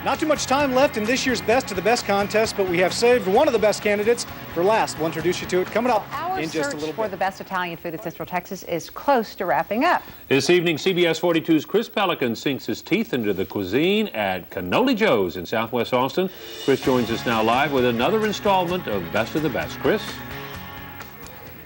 Not too much time left in this year's Best of the Best contest, but we have saved one of the best candidates for last. We'll introduce you to it coming up in just a little bit. Our search for the best Italian food in Central Texas is close to wrapping up. This evening, CBS 42's Chris Pelican sinks his teeth into the cuisine at Cannoli Joe's in Southwest Austin. Chris joins us now live with another installment of Best of the Best. Chris?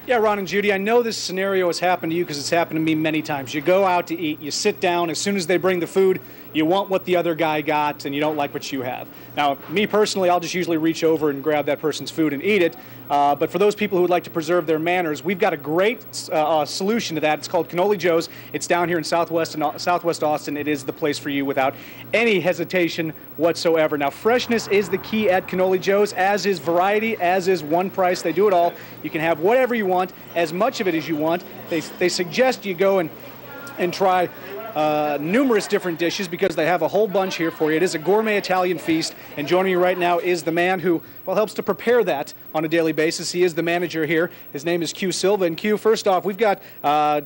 Yeah, Ron and Judy, I know this scenario has happened to you because it's happened to me many times. You go out to eat, you sit down, as soon as they bring the food, you want what the other guy got and you don't like what you have. Now, me personally, I'll just usually reach over and grab that person's food and eat it. But for those people who would like to preserve their manners, we've got a great solution to that. It's called Cannoli Joe's. It's down here in Southwest Austin. It is the place for you without any hesitation whatsoever. Now, freshness is the key at Cannoli Joe's, as is variety, as is one price. They do it all. You can have whatever you want, as much of it as you want. They suggest you go and try numerous different dishes because they have a whole bunch here for you. It is a gourmet Italian feast, and joining me right now is the man who, well, helps to prepare that on a daily basis. He is the manager here. His name is Silva. And Q, first off, we've got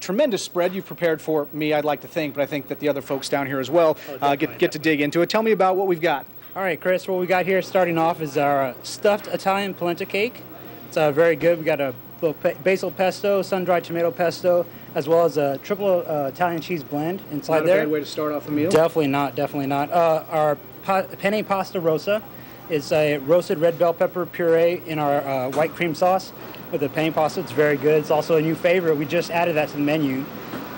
tremendous spread you've prepared for me, I'd like to think, but I think that the other folks down here as well get to dig into it. Tell me about what we've got. All right, Chris, what we got here starting off is our stuffed Italian polenta cake. It's very good. We got a basil pesto, sun-dried tomato pesto, as well as a triple Italian cheese blend inside there. Not a bad way to start off a meal. Definitely not. Our penne pasta rosa is a roasted red bell pepper puree in our white cream sauce with the penne pasta. It's very good. It's also a new favorite. We just added that to the menu.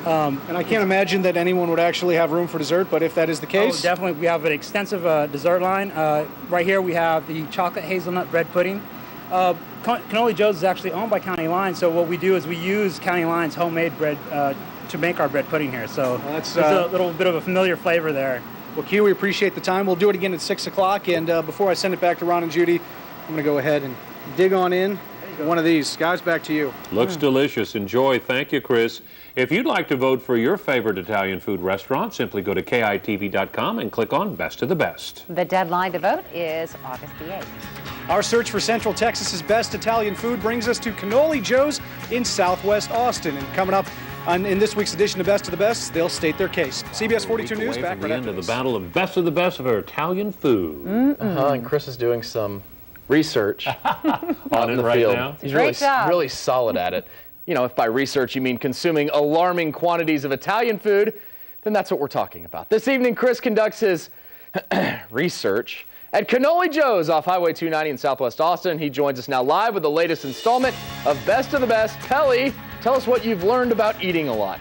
And I can't imagine that anyone would actually have room for dessert, but if that is the case... Oh, definitely. We have an extensive dessert line. Right here we have the chocolate hazelnut bread pudding. Cannoli Joe's is actually owned by County Line, so what we do is we use County Line's homemade bread to make our bread pudding here. So there's a little bit of a familiar flavor there. Well, Q, we appreciate the time. We'll do it again at 6 o'clock, and before I send it back to Ron and Judy, I'm going to go ahead and dig on in one of these. Guys, back to you. Looks delicious. Enjoy. Thank you, Chris. If you'd like to vote for your favorite Italian food restaurant, simply go to KEYE.tv.com and click on Best of the Best. The deadline to vote is August the 8th. Our search for Central Texas's best Italian food brings us to Cannoli Joe's in Southwest Austin. And coming up in this week's edition of Best of the Best, they'll state their case. CBS 42 News back right after the end of the battle of Best of the Best of our Italian food. And Chris is doing some research on the right field. now. He's Great job. really solid at it. You know, if by research you mean consuming alarming quantities of Italian food, then that's what we're talking about. This evening, Chris conducts his research at Cannoli Joe's off Highway 290 in Southwest Austin. He joins us now live with the latest installment of Best of the Best. Pelly, tell us what you've learned about eating a lot.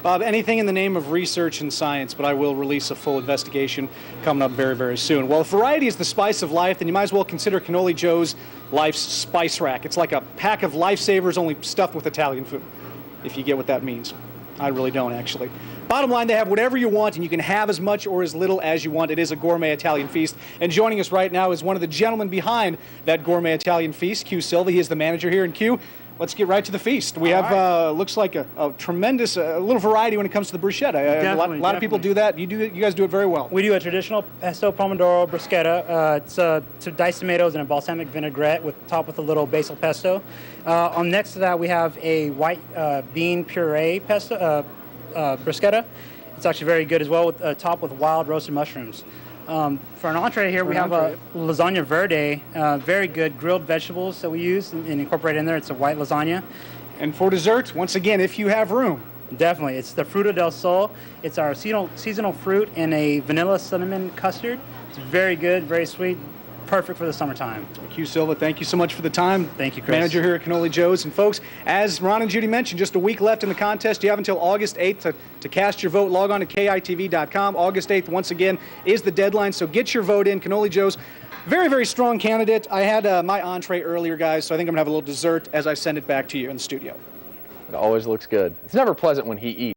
Bob, anything in the name of research and science, but I will release a full investigation coming up very, very soon. Well, if variety is the spice of life, then you might as well consider Cannoli Joe's Life's Spice Rack. It's like a pack of lifesavers, only stuffed with Italian food, if you get what that means. I really don't, actually. Bottom line, they have whatever you want, and you can have as much or as little as you want. It is a gourmet Italian feast. And joining us right now is one of the gentlemen behind that gourmet Italian feast, Silva. He is the manager here. And Q, let's get right to the feast. We have, looks like a tremendous, little variety when it comes to the bruschetta. A lot of people do that. You guys do it very well. We do a traditional pesto pomodoro bruschetta. It's diced tomatoes and a balsamic vinaigrette topped with a little basil pesto. Next to that, we have a white bean puree pesto bruschetta. It's actually very good as well, topped with wild roasted mushrooms. For an entree here, we have a lasagna verde, very good grilled vegetables that we use and incorporate in there. It's a white lasagna. And for dessert, once again, if you have room. Definitely. It's the Fruta del Sol. It's our seasonal fruit in a vanilla cinnamon custard. It's very good, very sweet, perfect for the summertime. Silva, thank you so much for the time. Thank you, Chris. Manager here at Cannoli Joe's. And folks, as Ron and Judy mentioned, just a week left in the contest. You have until August 8th to cast your vote. Log on to KEYE.tv.com. August 8th, once again, is the deadline. So get your vote in. Cannoli Joe's, very, very strong candidate. I had my entree earlier, guys, so I think I'm going to have a little dessert as I send it back to you in the studio. It always looks good. It's never pleasant when he eats.